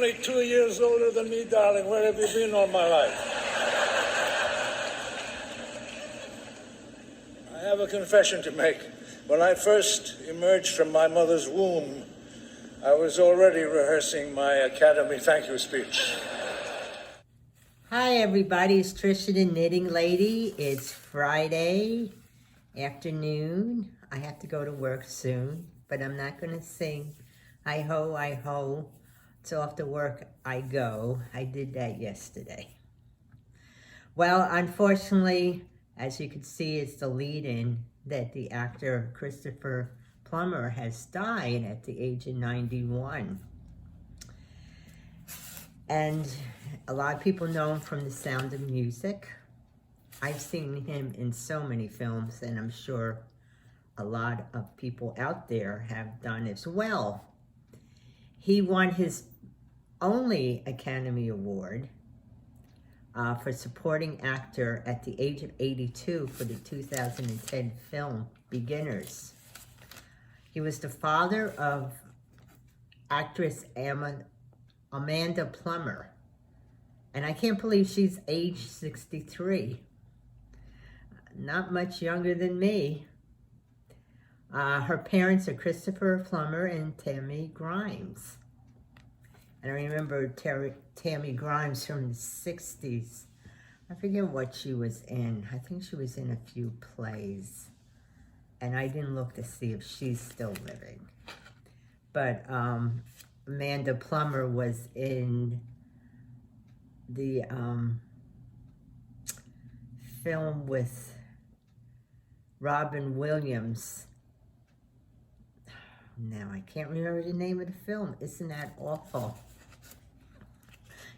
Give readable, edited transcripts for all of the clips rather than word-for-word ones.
only 2 years older than me, darling. Where have you been all my life? I have a confession to make. When I first emerged from my mother's womb, I was already rehearsing my Academy thank you speech. Hi everybody, it's Trisha the Knitting Lady. It's Friday afternoon. I have to go to work soon, but I'm not going to sing. Hi ho, I ho. So off to work I go. I did that yesterday. Well, unfortunately, as you can see, it's the lead-in that the actor Christopher Plummer has died at the age of 91. And a lot of people know him from The Sound of Music. I've seen him in so many films, and I'm sure a lot of people out there have done as well. He won his only Academy Award for supporting actor at the age of 82 for the 2010 film Beginners. He was the father of actress Amanda Plummer, and I can't believe she's age 63. Not much younger than me. Her parents are Christopher Plummer and Tammy Grimes. And I remember Tammy Grimes from the 60s. I forget what she was in. I think she was in a few plays. And I didn't look to see if she's still living. But Amanda Plummer was in the film with Robin Williams. Now I can't remember the name of the film. Isn't that awful?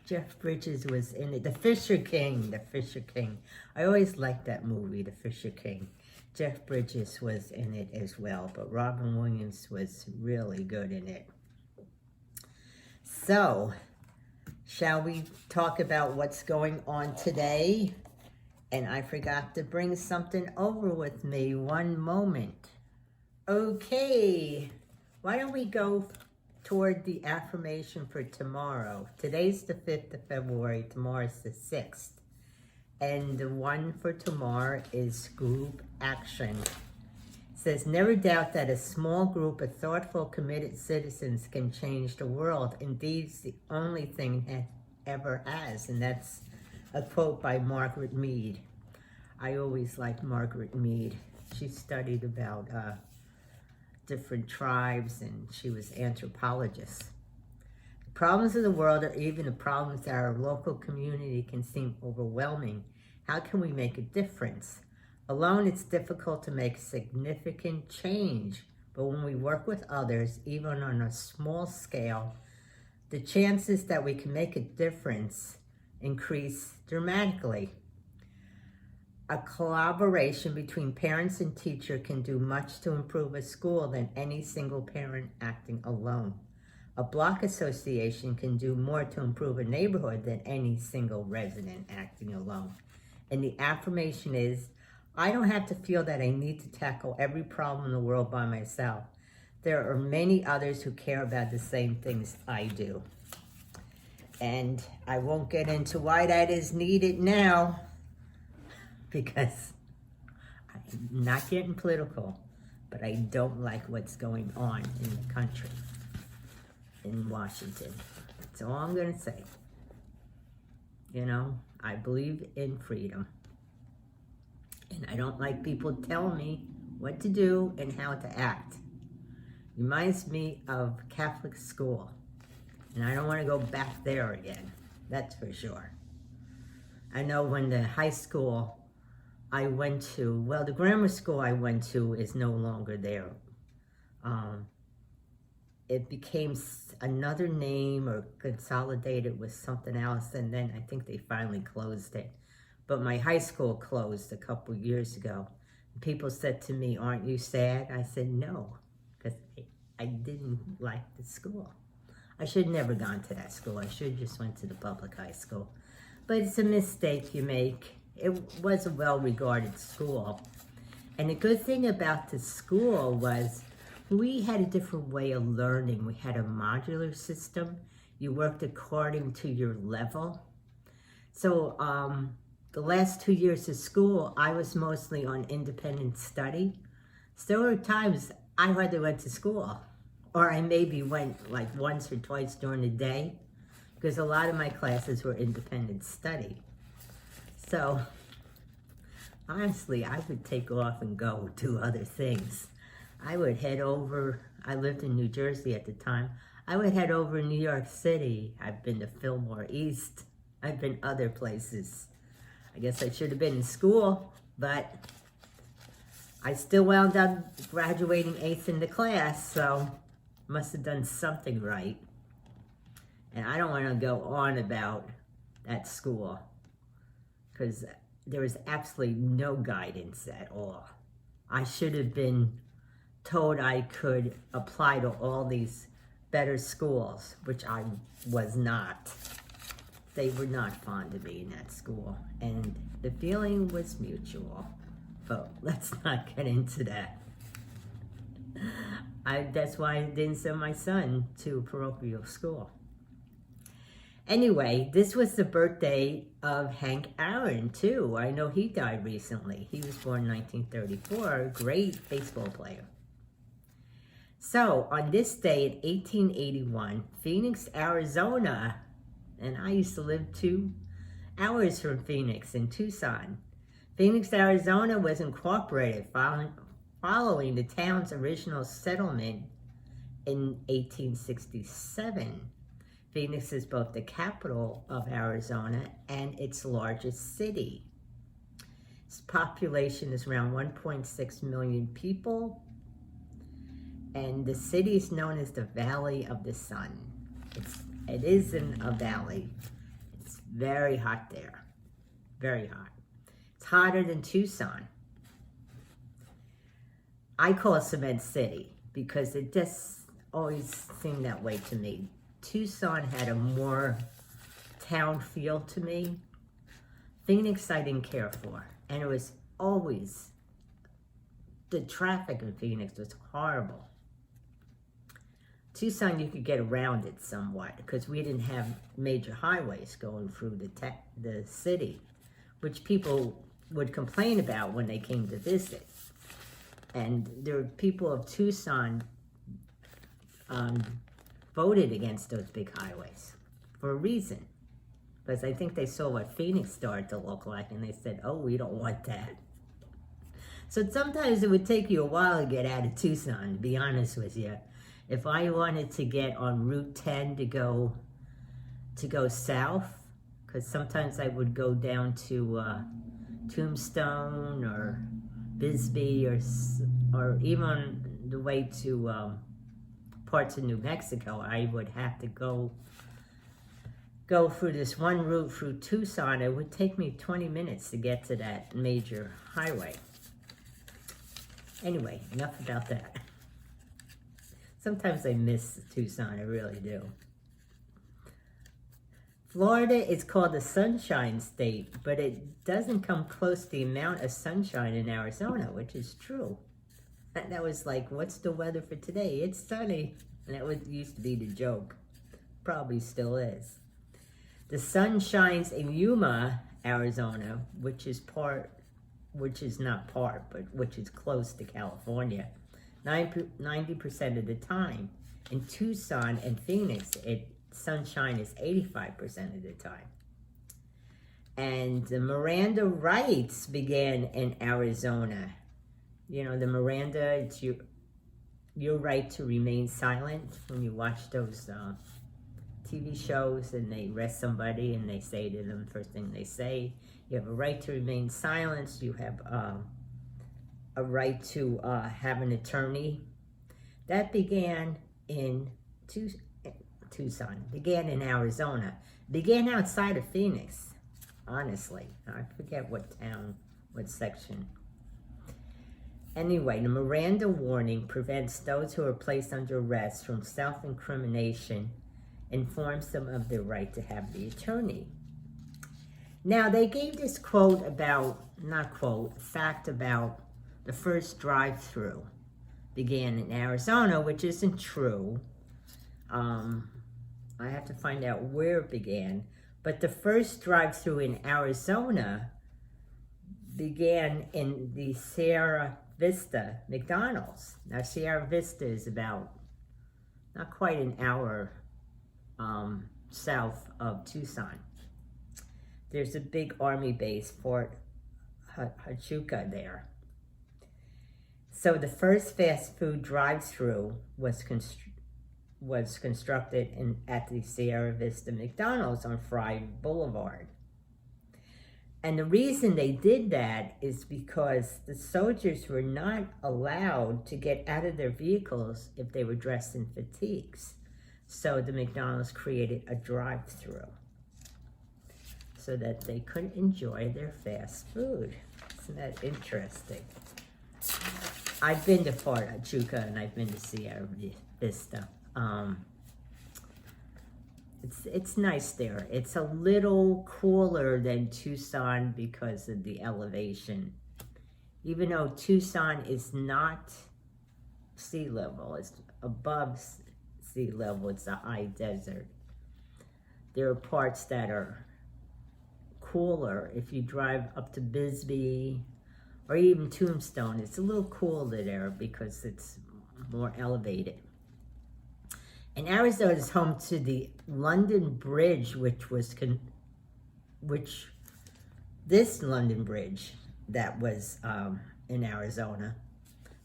Jeff Bridges was in it. The Fisher King. The Fisher King. I always liked that movie, The Fisher King. Jeff Bridges was in it as well, but Robin Williams was really good in it. So, shall we talk about what's going on today? And I forgot to bring something over with me. One moment. Okay, why don't we go toward the affirmation for tomorrow? Today's the 5th of February, tomorrow's the 6th. And the one for tomorrow is group action. It says, never doubt that a small group of thoughtful, committed citizens can change the world. Indeed, it's the only thing it ever has. And that's a quote by Margaret Mead. I always liked Margaret Mead. She studied about different tribes, and she was an anthropologist. The problems of the world, or even the problems that our local community, can seem overwhelming. How can we make a difference? Alone, it's difficult to make significant change, but when we work with others, even on a small scale, the chances that we can make a difference increase dramatically. A collaboration between parents and teacher can do much to improve a school than any single parent acting alone. A block association can do more to improve a neighborhood than any single resident acting alone. And the affirmation is, I don't have to feel that I need to tackle every problem in the world by myself. There are many others who care about the same things I do. And I won't get into why that is needed now, because I'm not getting political, but I don't like what's going on in the country, in Washington. That's all I'm going to say. You know, I believe in freedom. And I don't like people telling me what to do and how to act. Reminds me of Catholic school. And I don't want to go back there again. That's for sure. I know when the high school I went to, well, the grammar school I went to is no longer there. It became another name or consolidated with something else, and then I think they finally closed it. But my high school closed a couple years ago. People said to me, aren't you sad? I said, no, because I didn't like the school. I should have never gone to that school. I should have just went to the public high school. But it's a mistake you make. It was a well-regarded school. And the good thing about the school was we had a different way of learning. We had a modular system. you worked according to your level. So the last 2 years of school, I was mostly on independent study. So there were times I hardly went to school, or I maybe went like once or twice during the day, because a lot of my classes were independent study. So honestly, I would take off and go do other things. I would head over, I lived in New Jersey at the time, I would head over to New York City. I've been to Fillmore East. I've been other places. I guess I should have been in school, but I still wound up graduating 8th in the class, so must have done something right. And I don't want to go on about that school, because there was absolutely no guidance at all. I should have been told I could apply to all these better schools, which I was not. They were not fond of me in that school, and the feeling was mutual. But let's not get into that. That's why I didn't send my son to a parochial school. Anyway, this was the birthday of Hank Aaron, too. I know he died recently. He was born in 1934, a great baseball player. So, on this day in 1881, Phoenix, Arizona, and I used to live 2 hours from Phoenix in Tucson. Phoenix, Arizona was incorporated following the town's original settlement in 1867. Phoenix is both the capital of Arizona and its largest city. Its population is around 1.6 million people, and the city is known as the Valley of the Sun. It is in a valley. It's very hot there, very hot. It's hotter than Tucson. I call it Cement City because it just always seemed that way to me. Tucson had a more town feel to me. Phoenix I didn't care for, and it was always, the traffic in Phoenix was horrible. Tucson, you could get around it somewhat because we didn't have major highways going through the city, which people would complain about when they came to visit. And there were people of Tucson voted against those big highways for a reason. Because I think they saw what Phoenix started to look like and they said, oh, we don't want that. So sometimes it would take you a while to get out of Tucson, to be honest with you. If I wanted to get on Route 10 to go south, because sometimes I would go down to Tombstone or Bisbee or even the way to parts of New Mexico, I would have to go through this one route through Tucson. It would take me 20 minutes to get to that major highway. Anyway, enough about that. Sometimes I miss Tucson, I really do. Florida is called the Sunshine State, but it doesn't come close to the amount of sunshine in Arizona, which is true. And that was like, what's the weather for today? It's sunny. And that used to be the joke. Probably still is. The sun shines in Yuma, Arizona, which is close to California, 90% of the time. In Tucson and Phoenix, sunshine is 85% of the time. And the Miranda rights began in Arizona. You know, the Miranda, it's your right to remain silent. When you watch those TV shows and they arrest somebody and they say to them, first thing they say, you have a right to remain silent. You have a right to have an attorney. That began in Tucson, began in Arizona, began outside of Phoenix, honestly. I forget what town, what section. Anyway, the Miranda warning prevents those who are placed under arrest from self-incrimination, informs them of their right to have the attorney. Now, they gave this quote about, fact about the first drive-through began in Arizona, which isn't true. I have to find out where it began. But the first drive-through in Arizona began in the Sierra Vista McDonald's. Now, Sierra Vista is about not quite an hour south of Tucson. There's a big Army base, Fort Huachuca, there. So the first fast food drive-through was constructed at the Sierra Vista McDonald's on Fry Boulevard. And the reason they did that is because the soldiers were not allowed to get out of their vehicles if they were dressed in fatigues. So the McDonald's created a drive-through so that they could enjoy their fast food. Isn't that interesting? I've been to Fort Huachuca and I've been to Sierra Vista. It's nice there. It's a little cooler than Tucson because of the elevation. Even though Tucson is not sea level, it's above sea level, it's a high desert. There are parts that are cooler. If you drive up to Bisbee or even Tombstone, it's a little cooler there because it's more elevated. And Arizona is home to the London Bridge, this London Bridge that was in Arizona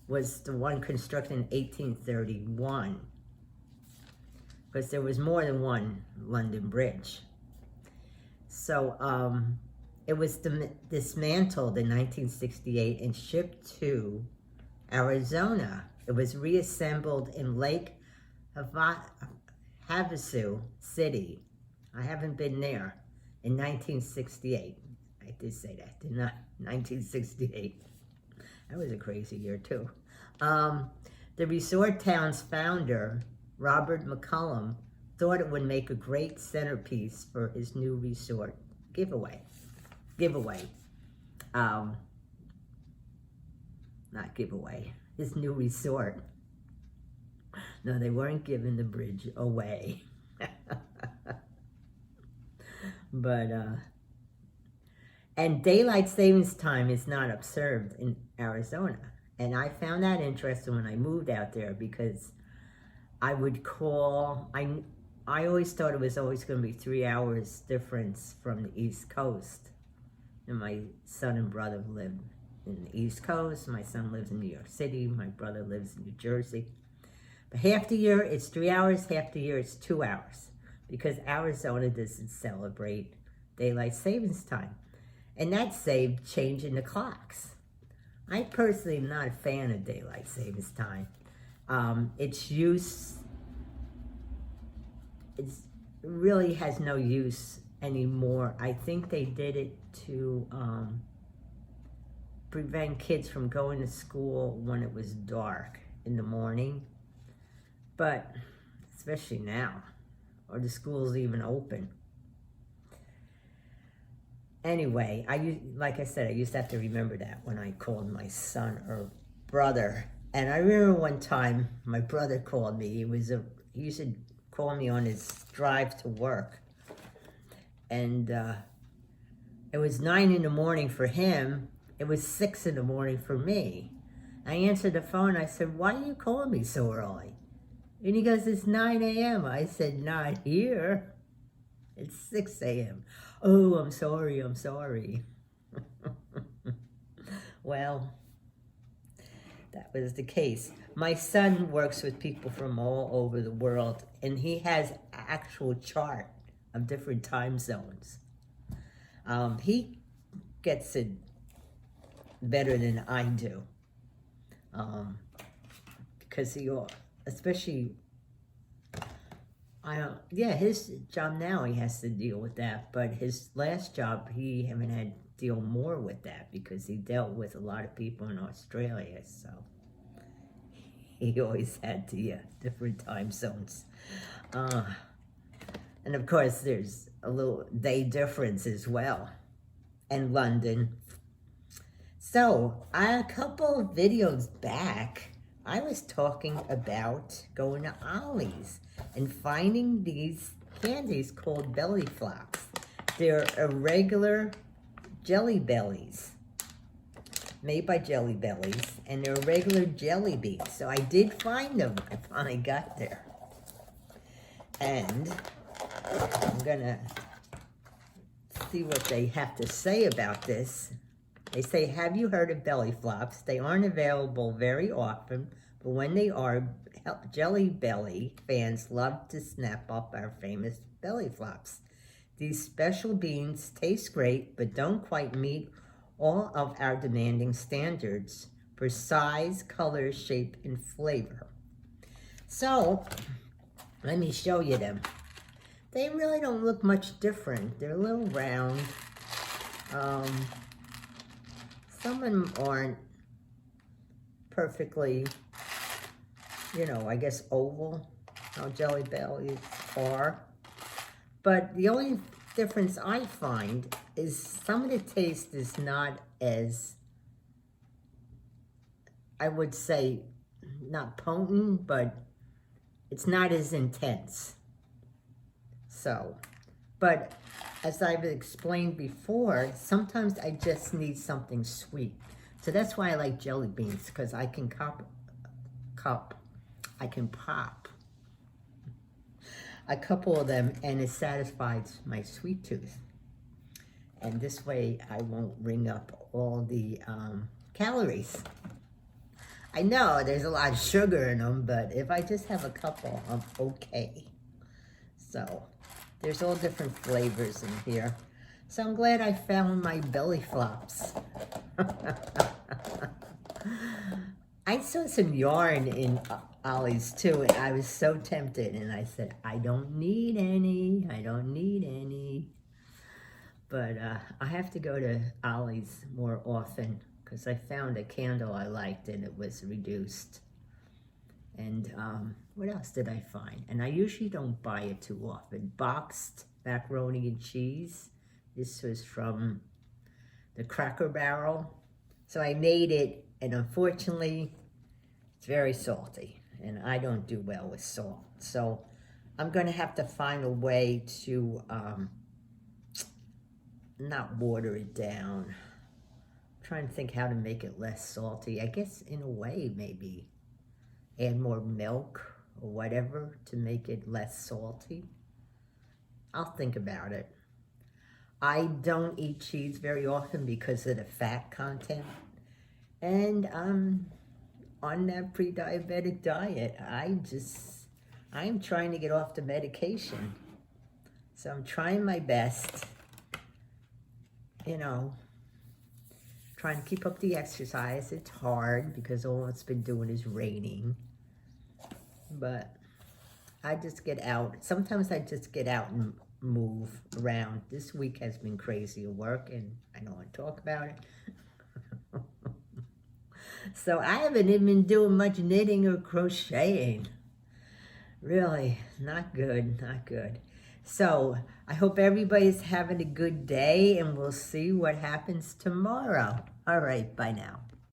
was the one constructed in 1831, because there was more than one London Bridge. So it was dismantled in 1968 and shipped to Arizona. It was reassembled in Lake Havasu City. I haven't been there. In 1968. I did say that, didn't I? 1968. That was a crazy year too. The resort town's founder, Robert McCullum, thought it would make a great centerpiece for his new resort giveaway. Not giveaway, his new resort. No, they weren't giving the bridge away. But, and daylight savings time is not observed in Arizona. And I found that interesting when I moved out there, because I would call, I always thought it was always going to be 3 hours difference from the East Coast. And my son and brother live in the East Coast. My son lives in New York City. My brother lives in New Jersey. But half the year it's 3 hours, half the year it's 2 hours, because Arizona doesn't celebrate daylight savings time. And that saved changing the clocks. I personally am not a fan of daylight savings time. Its use, it really has no use anymore. I think they did it to prevent kids from going to school when it was dark in the morning. But especially now, or the school's even open. Anyway, like I said, I used to have to remember that when I called my son or brother. And I remember one time my brother called me. He used to call me on his drive to work. And it was 9 in the morning for him. It was 6 in the morning for me. I answered the phone. I said, "Why are you calling me so early?" And he goes, "It's 9 a.m. I said, "Not here. It's 6 a.m. "Oh, I'm sorry. Well, that was the case. My son works with people from all over the world, and he has an actual chart of different time zones. He gets it better than I do, because especially, his job now, he has to deal with that, but his last job, he haven't had to deal more with that, because he dealt with a lot of people in Australia, so he always had the different time zones. And of course, there's a little day difference as well, in London. So, a couple of videos back, I was talking about going to Ollie's and finding these candies called Belly Flops. They're irregular jelly bellies made by Jelly Bellies, and they're regular jelly beans. So I did find them. I finally got there. And I'm gonna see what they have to say about this. They say, have you heard of belly flops? They aren't available very often, but when they are, Jelly Belly fans love to snap up our famous belly flops. These special beans taste great, but don't quite meet all of our demanding standards for size, color, shape, and flavor. So, let me show you them. They really don't look much different. They're a little round. Some of them aren't perfectly, you know, I guess oval, how Jelly Bellies are. But the only difference I find is some of the taste is not as, I would say, not potent, but it's not as intense. So, but as I've explained before, sometimes I just need something sweet. So that's why I like jelly beans, because I can pop a couple of them, and it satisfies my sweet tooth. And this way I won't ring up all the calories. I know there's a lot of sugar in them, but if I just have a couple, I'm okay. So there's all different flavors in here. So I'm glad I found my belly flops. I saw some yarn in Ollie's too, and I was so tempted, and I said, I don't need any, I don't need any. But I have to go to Ollie's more often, because I found a candle I liked, and it was reduced. And what else did I find? And I usually don't buy it too often. Boxed macaroni and cheese. This was from the Cracker Barrel. So I made it, and unfortunately, it's very salty. And I don't do well with salt. So I'm going to have to find a way to not water it down. I'm trying to think how to make it less salty. I guess in a way, maybe add more milk or whatever to make it less salty. I'll think about it. I don't eat cheese very often because of the fat content. And I'm on that pre-diabetic diet. I'm trying to get off the medication. So I'm trying my best, you know, trying to keep up the exercise. It's hard because all it's been doing is raining. But I just get out. Sometimes I just get out and move around. This week has been crazy at work, and I don't want to talk about it. So I haven't even been doing much knitting or crocheting. Really, not good, not good. So I hope everybody's having a good day, and we'll see what happens tomorrow. All right, bye now.